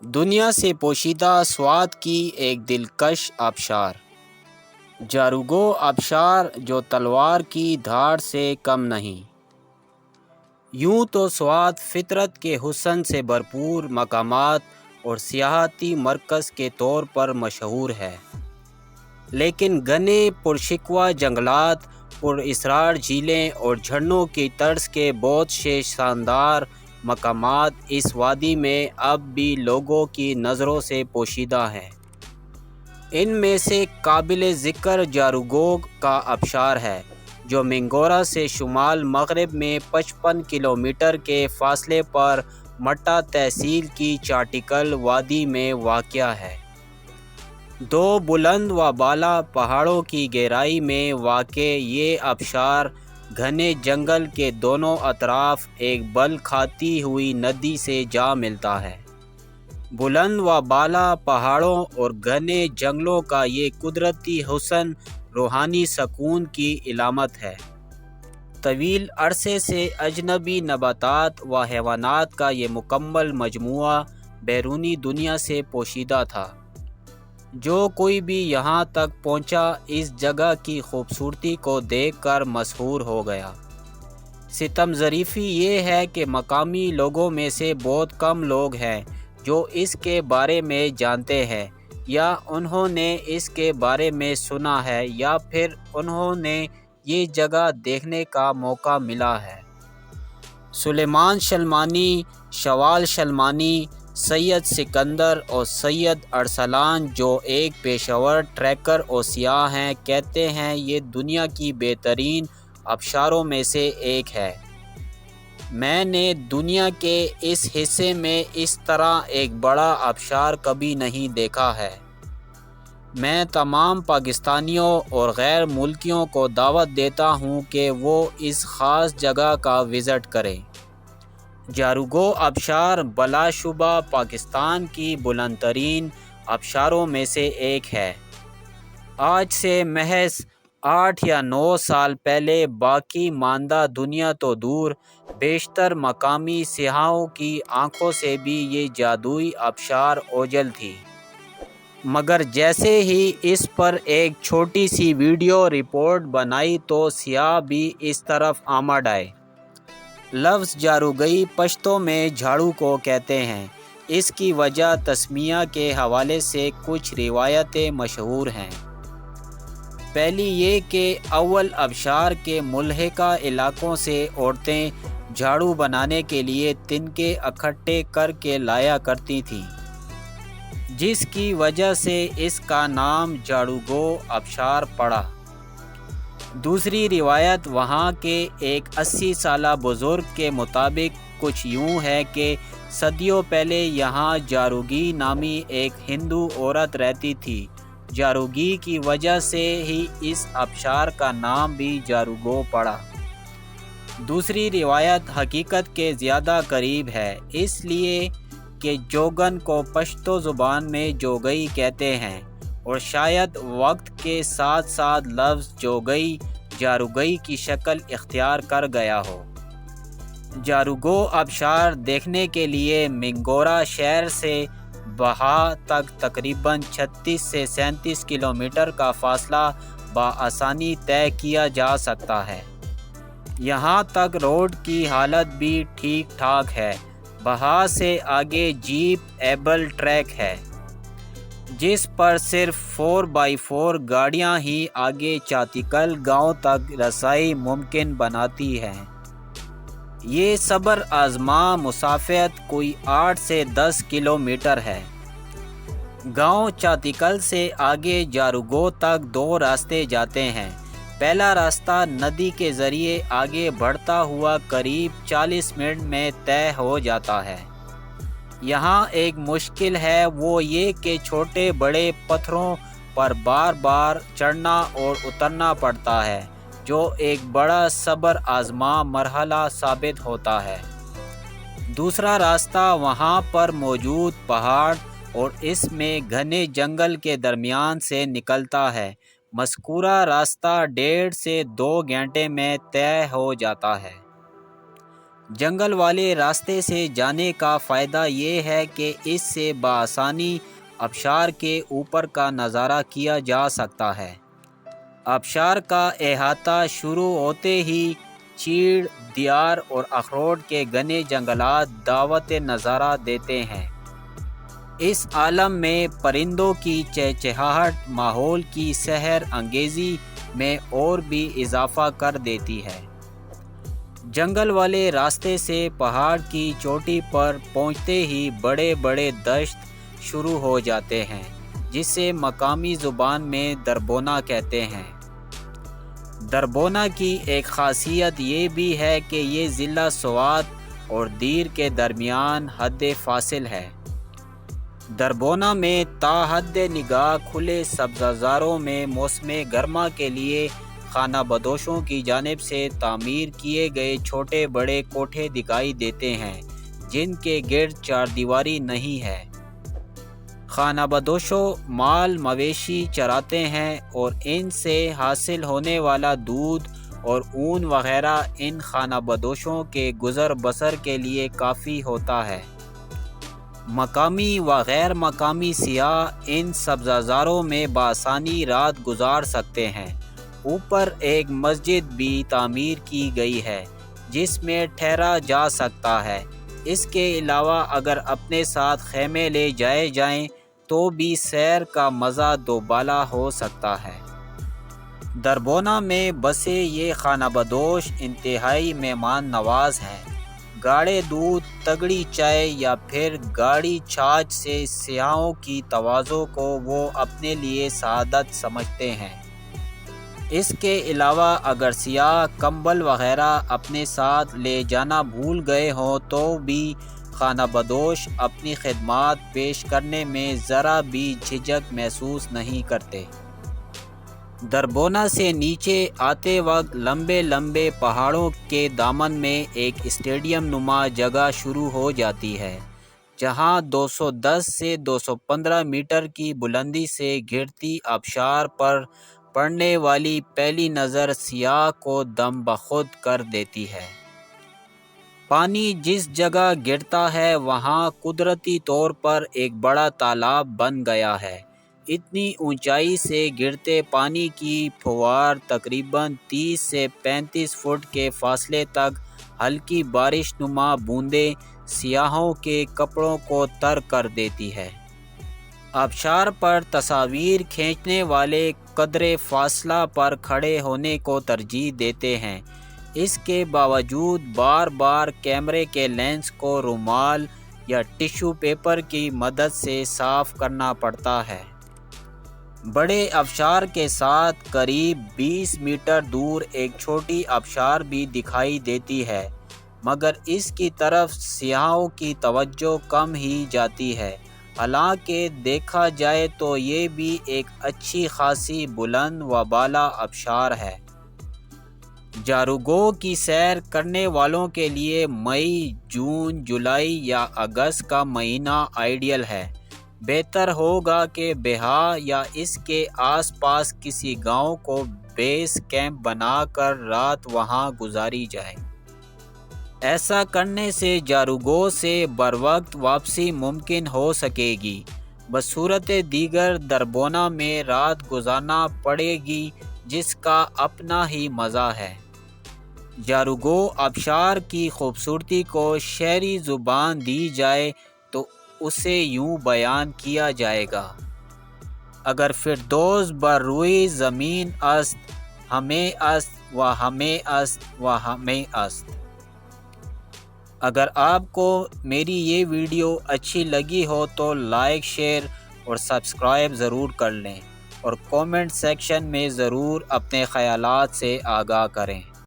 دنیا سے پوشیدہ سوات کی ایک دلکش آبشار، جاروگو آبشار جو تلوار کی دھاڑ سے کم نہیں۔ یوں تو سوات فطرت کے حسن سے بھرپور مقامات اور سیاحتی مرکز کے طور پر مشہور ہے، لیکن گھنے پرشکوہ جنگلات، پراسرار جھیلیں اور جھرنوں کی طرز کے بہت سے شاندار مقامات اس وادی میں اب بھی لوگوں کی نظروں سے پوشیدہ ہیں۔ ان میں سے قابل ذکر جاروگو کا آبشار ہے، جو مینگورہ سے شمال مغرب میں 55 کلومیٹر کے فاصلے پر مٹا تحصیل کی چاٹیکل وادی میں واقع ہے۔ دو بلند و بالا پہاڑوں کی گہرائی میں واقع یہ آبشار گھنے جنگل کے دونوں اطراف ایک بل کھاتی ہوئی ندی سے جا ملتا ہے۔ بلند و بالا پہاڑوں اور گھنے جنگلوں کا یہ قدرتی حسن روحانی سکون کی علامت ہے۔ طویل عرصے سے اجنبی نباتات و حیوانات کا یہ مکمل مجموعہ بیرونی دنیا سے پوشیدہ تھا۔ جو کوئی بھی یہاں تک پہنچا اس جگہ کی خوبصورتی کو دیکھ کر مسحور ہو گیا۔ ستم ظریفی یہ ہے کہ مقامی لوگوں میں سے بہت کم لوگ ہیں جو اس کے بارے میں جانتے ہیں، یا انہوں نے اس کے بارے میں سنا ہے، یا پھر انہوں نے یہ جگہ دیکھنے کا موقع ملا ہے۔ سلیمان شلمانی، شوال شلمانی، سید سکندر اور سید ارسلان، جو ایک پیشہ ور ٹریکر اور سیاح ہیں، کہتے ہیں یہ دنیا کی بہترین آبشاروں میں سے ایک ہے۔ میں نے دنیا کے اس حصے میں اس طرح ایک بڑا آبشار کبھی نہیں دیکھا ہے۔ میں تمام پاکستانیوں اور غیر ملکیوں کو دعوت دیتا ہوں کہ وہ اس خاص جگہ کا وزٹ کریں۔ جاروگو آبشار بلا شبہ پاکستان کی بلند ترین آبشاروں میں سے ایک ہے۔ آج سے محض 8 یا 9 سال پہلے باقی ماندہ دنیا تو دور، بیشتر مقامی سیاحوں کی آنکھوں سے بھی یہ جادوئی آبشار اوجھل تھی۔ مگر جیسے ہی اس پر ایک چھوٹی سی ویڈیو رپورٹ بنائی تو سیاح بھی اس طرف آمد آئے۔ لفظ جاروگئی پشتو میں جھاڑو کو کہتے ہیں۔ اس کی وجہ تسمیہ کے حوالے سے کچھ روایتیں مشہور ہیں۔ پہلی یہ کہ اول آبشار کے ملحقہ علاقوں سے عورتیں جھاڑو بنانے کے لیے تنکے اکٹھے کر کے لایا کرتی تھیں، جس کی وجہ سے اس کا نام جاروگو آبشار پڑا۔ دوسری روایت وہاں کے ایک 80 سالہ بزرگ کے مطابق کچھ یوں ہے کہ صدیوں پہلے یہاں جاروگی نامی ایک ہندو عورت رہتی تھی۔ جاروگی کی وجہ سے ہی اس آبشار کا نام بھی جاروگو پڑا۔ دوسری روایت حقیقت کے زیادہ قریب ہے، اس لیے کہ جوگن کو پشتو زبان میں جوگئی کہتے ہیں، اور شاید وقت کے ساتھ ساتھ لفظ جوگئی جاروگئی کی شکل اختیار کر گیا ہو۔ جاروگو آبشار دیکھنے کے لیے مینگورہ شہر سے بہا تک تقریباً 36 سے 37 کلومیٹر کا فاصلہ بآسانی طے کیا جا سکتا ہے۔ یہاں تک روڈ کی حالت بھی ٹھیک ٹھاک ہے۔ بہا سے آگے جیپ ایبل ٹریک ہے، جس پر صرف 4x4 گاڑیاں ہی آگے چاٹیکل گاؤں تک رسائی ممکن بناتی ہیں۔ یہ صبر آزما مسافت کوئی 8 سے 10 کلومیٹر ہے۔ گاؤں چاٹیکل سے آگے جاروگو تک 2 راستے جاتے ہیں۔ پہلا راستہ ندی کے ذریعے آگے بڑھتا ہوا قریب 40 منٹ میں طے ہو جاتا ہے۔ یہاں ایک مشکل ہے، وہ یہ کہ چھوٹے بڑے پتھروں پر بار بار چڑھنا اور اترنا پڑتا ہے، جو ایک بڑا صبر آزما مرحلہ ثابت ہوتا ہے۔ دوسرا راستہ وہاں پر موجود پہاڑ اور اس میں گھنے جنگل کے درمیان سے نکلتا ہے۔ مذکورہ راستہ 1.5 سے 2 گھنٹے میں طے ہو جاتا ہے۔ جنگل والے راستے سے جانے کا فائدہ یہ ہے کہ اس سے بآسانی آبشار کے اوپر کا نظارہ کیا جا سکتا ہے۔ آبشار کا احاطہ شروع ہوتے ہی چیڑ، دیار اور اخروٹ کے گھنے جنگلات دعوت نظارہ دیتے ہیں۔ اس عالم میں پرندوں کی چہچہاہٹ ماحول کی سحر انگیزی میں اور بھی اضافہ کر دیتی ہے۔ جنگل والے راستے سے پہاڑ کی چوٹی پر پہنچتے ہی بڑے بڑے دشت شروع ہو جاتے ہیں، جسے مقامی زبان میں دربونا کہتے ہیں۔ دربونا کی ایک خاصیت یہ بھی ہے کہ یہ ضلع سوات اور دیر کے درمیان حد فاصل ہے۔ دربونا میں تا حد نگاہ کھلے سبززاروں میں موسم گرما کے لیے خانہ بدوشوں کی جانب سے تعمیر کیے گئے چھوٹے بڑے کوٹھے دکھائی دیتے ہیں، جن کے گرد چاردیواری نہیں ہے۔ خانہ بدوشوں مال مویشی چراتے ہیں اور ان سے حاصل ہونے والا دودھ اور اون وغیرہ ان خانہ بدوشوں کے گزر بسر کے لیے کافی ہوتا ہے۔ مقامی و غیر مقامی سیاح ان سبززاروں میں بآسانی رات گزار سکتے ہیں۔ اوپر ایک مسجد بھی تعمیر کی گئی ہے جس میں ٹھہرا جا سکتا ہے۔ اس کے علاوہ اگر اپنے ساتھ خیمے لے جائیں تو بھی سیر کا مزہ دوبالا ہو سکتا ہے۔ دربونا میں بسے یہ خانہ بدوش انتہائی مہمان نواز ہیں۔ گاڑے دودھ، تگڑی چائے یا پھر گاڑی چھاچھ سے سیاحوں کی تواضع کو وہ اپنے لیے سعادت سمجھتے ہیں۔ اس کے علاوہ اگر سیاح کمبل وغیرہ اپنے ساتھ لے جانا بھول گئے ہوں تو بھی خانہ بدوش اپنی خدمات پیش کرنے میں ذرا بھی جھجک محسوس نہیں کرتے۔ دربونا سے نیچے آتے وقت لمبے لمبے پہاڑوں کے دامن میں ایک اسٹیڈیم نما جگہ شروع ہو جاتی ہے، جہاں 210 سے 215 میٹر کی بلندی سے گرتی آبشار پر پڑنے والی پہلی نظر سیاح کو دم بخود کر دیتی ہے۔ پانی جس جگہ گرتا ہے وہاں قدرتی طور پر ایک بڑا تالاب بن گیا ہے۔ اتنی اونچائی سے گرتے پانی کی پھوار تقریباً 30 سے 35 فٹ کے فاصلے تک ہلکی بارش نما بوندیں سیاحوں کے کپڑوں کو تر کر دیتی ہے۔ آبشار پر تصاویر کھینچنے والے قدرے فاصلہ پر کھڑے ہونے کو ترجیح دیتے ہیں۔ اس کے باوجود بار بار کیمرے کے لینس کو رومال یا ٹشو پیپر کی مدد سے صاف کرنا پڑتا ہے۔ بڑے آبشار کے ساتھ قریب 20 میٹر دور ایک چھوٹی آبشار بھی دکھائی دیتی ہے، مگر اس کی طرف سیاحوں کی توجہ کم ہی جاتی ہے۔ حالانکہ دیکھا جائے تو یہ بھی ایک اچھی خاصی بلند و بالا آبشار ہے۔ جاروگو کی سیر کرنے والوں کے لیے مئی، جون، جولائی یا اگست کا مہینہ آئیڈیل ہے۔ بہتر ہوگا کہ بیہا یا اس کے آس پاس کسی گاؤں کو بیس کیمپ بنا کر رات وہاں گزاری جائے۔ ایسا کرنے سے جاروگو سے بروقت واپسی ممکن ہو سکے گی۔ بصورت دیگر دربونا میں رات گزارنا پڑے گی، جس کا اپنا ہی مزہ ہے۔ جاروگو آبشار کی خوبصورتی کو شہری زبان دی جائے تو اسے یوں بیان کیا جائے گا: اگر فردوس بر روئے زمین است، ہمیں است و ہمیں است و ہمیں است۔ اگر آپ کو میری یہ ویڈیو اچھی لگی ہو تو لائک، شیئر اور سبسکرائب ضرور کر لیں، اور کومنٹ سیکشن میں ضرور اپنے خیالات سے آگاہ کریں۔